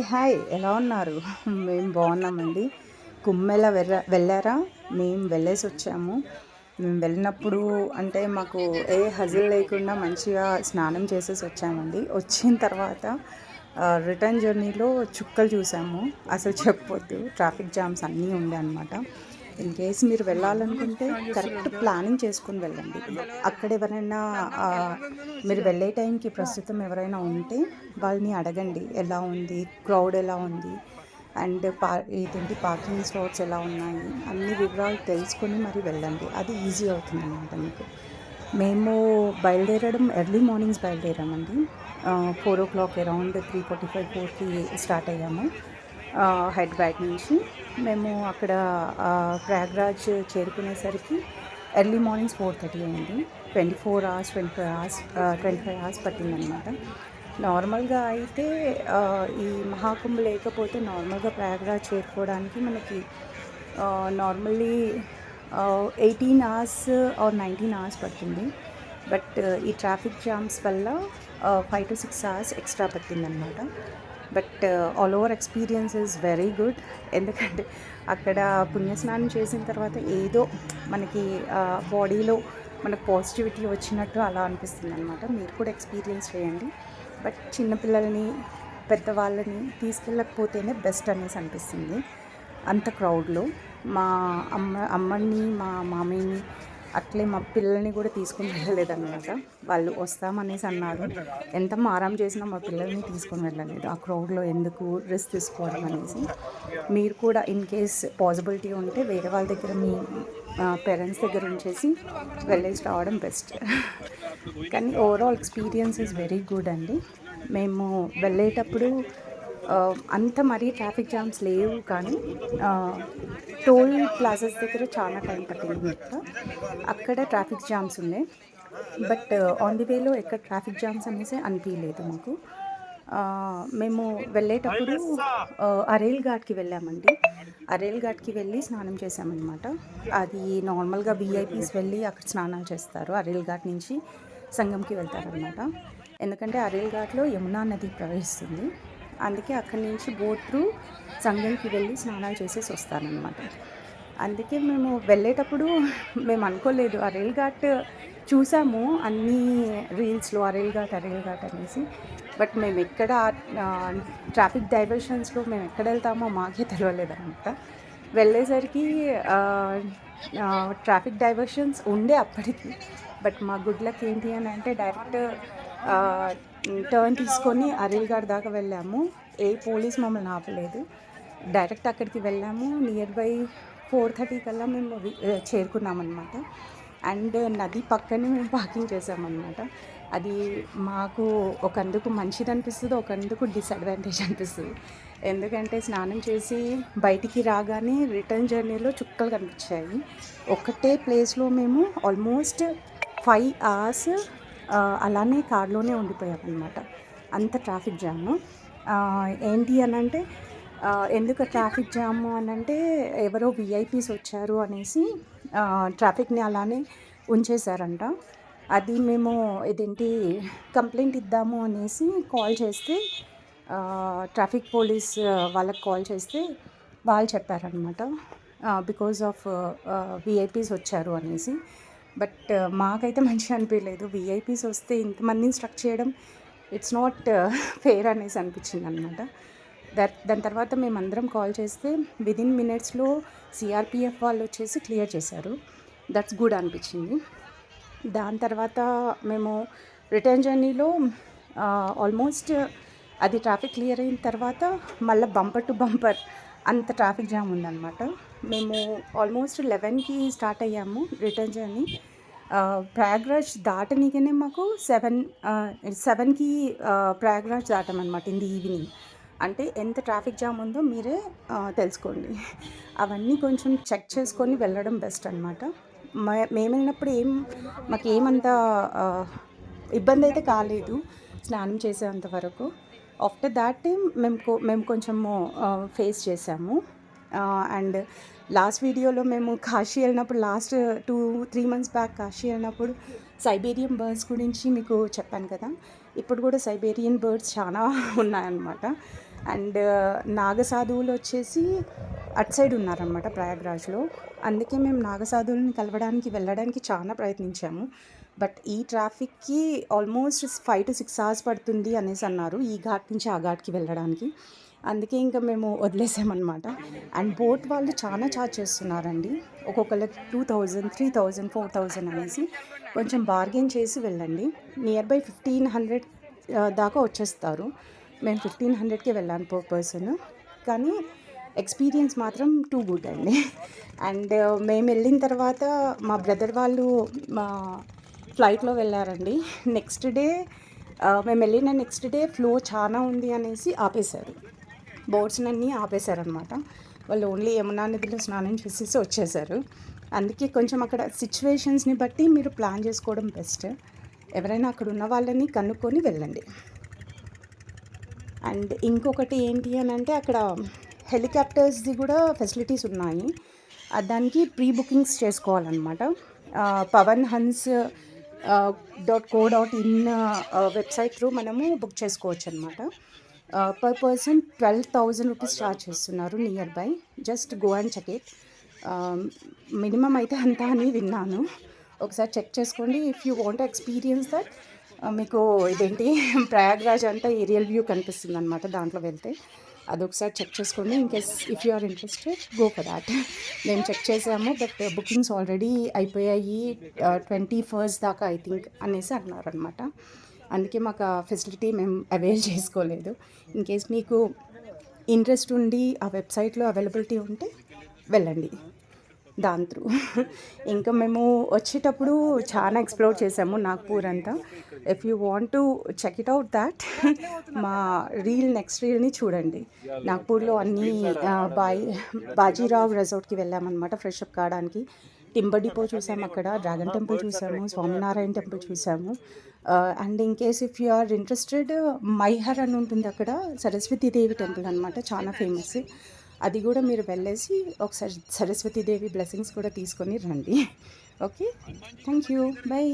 Hi ఎలా ఉన్నారు? మేము బాగున్నామండి. కుమ్మెల వెళ్ళారా? మేము వెళ్ళేసి వచ్చాము. మేము వెళ్ళినప్పుడు అంటే మాకు ఏ హజిల్ లేకుండా మంచిగా స్నానం చేసేసి వచ్చామండి. వచ్చిన తర్వాత రిటర్న్ జర్నీలో చుక్కలు చూసాము. అసలు చెప్పొద్దు, ట్రాఫిక్ జామ్స్ అన్నీ ఉండే అనమాట. ఇన్ కేస్ మీరు వెళ్ళాలనుకుంటే కరెక్ట్ ప్లానింగ్ చేసుకుని వెళ్ళండి. అక్కడ ఎవరైనా మీరు వెళ్ళే టైంకి ప్రస్తుతం ఎవరైనా ఉంటే వాళ్ళని అడగండి, ఎలా ఉంది, క్రౌడ్ ఎలా ఉంది, అండ్ ఇదేంటి పార్కింగ్ స్లాట్స్ ఎలా ఉన్నాయి, అన్ని వివరాలు తెలుసుకొని మరి వెళ్ళండి. అది ఈజీ అవుతుంది అన్నమాట మీకు. మేము బయలుదేరడం ఎర్లీ మార్నింగ్స్ బయలుదేరామండి. 4 o'clock అరౌండ్ 3:45 4కి స్టార్ట్ అయ్యాము హైదరాబాద్ నుంచి. మేము అక్కడ ప్రయాగ్రాజ్ చేరుకునేసరికి ఎర్లీ మార్నింగ్స్ 4:30 అయింది. 24 hours 25 hours పట్టిందనమాట. నార్మల్గా అయితే ఈ మహాకుంభ లేకపోతే నార్మల్గా ప్రయాగ్రాజ్ చేరుకోవడానికి మనకి నార్మల్లీ 18 hours ఆర్ 19 hours పడుతుంది. బట్ ఈ ట్రాఫిక్ జామ్స్ వల్ల 5 to 6 hours ఎక్స్ట్రా పట్టిందనమాట. But all over experience is very good. ఎందుకంటే అక్కడ పుణ్యస్నానం చేసిన తర్వాత ఏదో మనకి బాడీలో మనకు పాజిటివిటీ వచ్చినట్టు అలా అనిపిస్తుంది అనమాట. మీరు కూడా ఎక్స్పీరియన్స్ చేయండి. బట్ చిన్నపిల్లల్ని పెద్దవాళ్ళని తీసుకెళ్ళకపోతేనే బెస్ట్ అనేసి అనిపిస్తుంది అంత క్రౌడ్లో. మా అమ్మని మా మామయ్యని అట్లే మా పిల్లల్ని కూడా తీసుకొని వెళ్ళలేదన్నమాట. వాళ్ళు వస్తామనేసి అన్నారు. ఎంత మారం చేసినా మా పిల్లల్ని తీసుకొని వెళ్ళలేదు. ఆ క్రౌడ్లో ఎందుకు రిస్క్ తీసుకోవడం అనేసి. మీరు కూడా ఇన్ కేస్ పాసిబిలిటీ ఉంటే వేరే వాళ్ళ దగ్గర మీ పేరెంట్స్ దగ్గర ఉంచేసి వెళ్ళేసి రావడం బెస్ట్. కానీ overall experience is very good అండి. మేము వెళ్ళేటప్పుడు అంత మరీ ట్రాఫిక్ జామ్స్ లేవు, కానీ టోల్ ప్లాజాస్ దగ్గర చాలా టైం పట్టింది మీకు. అక్కడ ట్రాఫిక్ జామ్స్ ఉన్నాయి. బట్ ఆన్ ది వేలో ఎక్కడ ట్రాఫిక్ జామ్స్ అనేసి అనిపించలేదు మాకు. మేము వెళ్ళేటప్పుడు అరేల్ ఘాట్కి వెళ్ళామండి. అరేల్ ఘాట్కి వెళ్ళి స్నానం చేసామన్నమాట. అది నార్మల్గా విఐపీస్ వెళ్ళి అక్కడ స్నానాలు చేస్తారు. అరేల్ ఘాట్ నుంచి సంగంకి వెళ్తారనమాట. ఎందుకంటే అరేల్ ఘాట్లో యమునా నది ప్రవహిస్తుంది. అందుకే అక్కడి నుంచి బోట్ త్రూ సంగంకి వెళ్ళి స్నానాలు చేసేసి వస్తారనమాట. అందుకే మేము వెళ్ళేటప్పుడు మేము అనుకోలేదు. అరేల్ ఘాట్ చూసాము అన్ని రీల్స్లో, అరేల్ ఘాట్ అనేసి. బట్ మేము ఎక్కడ ట్రాఫిక్ డైవర్షన్స్లో మేము ఎక్కడ వెళ్తామో మాకే తెలియలేదన్నమాట. వెళ్ళేసరికి ట్రాఫిక్ డైవర్షన్స్ ఉండే అప్పటికి. బట్ మా గుడ్ లక్ ఏంటి అని అంటే డైరెక్ట్ టర్న్ తీసుకొని అరేల్ ఘాట్ దాకా వెళ్ళాము. ఏ పోలీస్ మమ్మల్ని ఆపలేదు. డైరెక్ట్ అక్కడికి వెళ్ళాము. నియర్ బై 4:30 కల్లా మేము చేరుకున్నామన్నమాట. అండ్ నది పక్కనే మేము పార్కింగ్ చేసామన్నమాట. అది మాకు ఒకందుకు మంచిది అనిపిస్తుంది, ఒకందుకు డిసడ్వాంటేజ్ అనిపిస్తుంది. ఎందుకంటే స్నానం చేసి బయటికి రాగానే రిటర్న్ జర్నీలో చుక్కలు కనిపించాయి. ఒకటే ప్లేస్లో మేము ఆల్మోస్ట్ 5 hours అలానే కార్లోనే ఉండిపోయామన్నమాట. అంత ట్రాఫిక్ జాము. ఏంటి అని అంటే ఎందుకు ట్రాఫిక్ జాము అని అంటే ఎవరో విఐపీస్ వచ్చారు అనేసి ట్రాఫిక్ని అలానే ఉంచేశారంట. అది మేము ఇదేంటి కంప్లైంట్ ఇద్దాము అనేసి కాల్ చేస్తే ట్రాఫిక్ పోలీస్ వాళ్ళకి కాల్ చేస్తే వాళ్ళు చెప్పారనమాట బికాజ్ ఆఫ్ విఐపీస్ వచ్చారు అనేసి. బట్ మాకైతే మంచిగా అనిపించలేదు. విఐపీస్ వస్తే ఇంతమందిని స్ట్రక్ చేయడం ఇట్స్ నాట్ ఫెయిర్ అనేసి అనిపించింది అనమాట. దాని తర్వాత మేమందరం కాల్ చేస్తే విదిన్ మినిట్స్లో సిఆర్పిఎఫ్ వాళ్ళు వచ్చేసి క్లియర్ చేశారు. దట్స్ గుడ్ అనిపించింది. దాని తర్వాత మేము రిటర్న్ జర్నీలో ఆల్మోస్ట్ అది ట్రాఫిక్ క్లియర్ అయిన తర్వాత మళ్ళీ బంపర్ టు బంపర్ అంత ట్రాఫిక్ జామ్ ఉందన్నమాట. మేము ఆల్మోస్ట్ 11కి స్టార్ట్ అయ్యాము రిటర్న్ జర్నీ. ప్రయాగ్రాజ్ దాటనీకనే మాకు 7కి ప్రయాగ్రాజ్ దాటామన్నమాట ఇన్ ది ఈవినింగ్. అంటే ఎంత ట్రాఫిక్ జామ్ ఉందో మీరే తెలుసుకోండి. అవన్నీ కొంచెం చెక్ చేసుకొని వెళ్ళడం బెస్ట్ అనమాట. మేము వెళ్ళినప్పుడు మాకేమంత ఇబ్బంది అయితే కాలేదు స్నానం చేసేంత వరకు. ఆఫ్టర్ దాట్ టైం మేము కొంచెము ఫేస్ చేసాము. అండ్ లాస్ట్ వీడియోలో మేము కాశీ వెళ్ళినప్పుడు లాస్ట్ 2-3 months బ్యాక్ కాశీ వెళ్ళినప్పుడు సైబేరియన్ బర్డ్స్ గురించి మీకు చెప్పాను కదా. ఇప్పుడు కూడా సైబేరియన్ బర్డ్స్ చాలా ఉన్నాయన్నమాట. అండ్ నాగసాధువులు వచ్చేసి అటు సైడ్ ఉన్నారనమాట ప్రయాగ్రాజ్లో. అందుకే మేము నాగసాధువులను కలవడానికి వెళ్ళడానికి చాలా ప్రయత్నించాము. బట్ ఈ ట్రాఫిక్కి ఆల్మోస్ట్ 5 to 6 hours పడుతుంది అనేసి అన్నారు ఈ ఘాట్ నుంచి ఆ ఘాట్కి వెళ్ళడానికి. అందుకే ఇంకా మేము వదిలేసామన్నమాట. అండ్ బోట్ వాళ్ళు చాలా ఛార్జ్ చేస్తున్నారండి. ఒక్కొక్కరికి 2000, 3000, 4000 అనేసి. కొంచెం బార్గెన్ చేసి వెళ్ళండి. నియర్ బై 1500 దాకా వచ్చేస్తారు. మేము 1500కే వెళ్ళాను పర్ పర్సన్. కానీ ఎక్స్పీరియన్స్ మాత్రం టూ గుడ్ అండి. అండ్ మేము వెళ్ళిన తర్వాత మా బ్రదర్ వాళ్ళు మా ఫ్లైట్లో వెళ్ళారండి. నెక్స్ట్ డే మేము వెళ్ళిన నెక్స్ట్ డే ఫ్లో చాలా ఉంది అనేసి ఆపేశారు. బోట్స్నన్నీ ఆపేశారనమాట. వాళ్ళు ఓన్లీ యమునా నదిలో స్నానం చేసేసి వచ్చేసారు. అందుకే కొంచెం అక్కడ సిచ్యువేషన్స్ని బట్టి మీరు ప్లాన్ చేసుకోవడం బెస్ట్. ఎవరైనా అక్కడ ఉన్న వాళ్ళని కనుక్కొని వెళ్ళండి. అండ్ ఇంకొకటి ఏంటి అని అంటే అక్కడ హెలికాప్టర్స్ది కూడా ఫెసిలిటీస్ ఉన్నాయి. దానికి ప్రీ బుకింగ్స్ చేసుకోవాలన్నమాట. pavanhans.co.in వెబ్సైట్ త్రూ మనము బుక్ చేసుకోవచ్చు అనమాట. పర్ పర్సన్ 12,000 రూపీస్ ఛార్జ్ చేస్తున్నారు nearby. Just go and check it. Minimum అయితే అంత అని విన్నాను. ఒకసారి చెక్ చేసుకోండి. If you want experience that, మీకు ఇదేంటి ప్రయాగ్రాజ్ అంతా ఏరియల్ వ్యూ కనిపిస్తుంది అనమాట దాంట్లో వెళ్తే. అదొకసారి చెక్ చేసుకోండి. In case if you are interested go for that. మేము చెక్ చేసాము, బట్ బుకింగ్స్ ఆల్రెడీ అయిపోయాయి 21st దాకా ఐ థింక్ అనేసి అన్నారనమాట. అందుకే మాకు ఆ ఫెసిలిటీ మేము అవైల్ చేసుకోలేదు. ఇన్కేస్ మీకు ఇంట్రెస్ట్ ఉండి ఆ వెబ్సైట్లో అవైలబిలిటీ ఉంటే వెళ్ళండి దాని త్రూ. ఇంకా మేము వచ్చేటప్పుడు చాలా ఎక్స్ప్లోర్ చేసాము నాగ్పూర్ అంతా. If you want to check it out that, మా నెక్స్ట్ రీల్ని చూడండి. నాగ్పూర్లో అన్నీ బాజీరావ్ రెసార్ట్కి వెళ్ళామన్నమాట ఫ్రెష్ అప్ కావడానికి. టింబర్ డిపో చూసాము, అక్కడ డ్రాగన్ టెంపుల్ చూసాము, స్వామినారాయణ టెంపుల్ చూసాము. And in case if you are interested, Maihar అని ఉంటుంది అక్కడ, సరస్వతీదేవి టెంపుల్ అనమాట, చాలా ఫేమస్. అది కూడా మీరు వెళ్ళేసి ఒకసారి సరస్వతీదేవి బ్లెస్సింగ్స్ కూడా తీసుకొని రండి. Okay, thank you, by.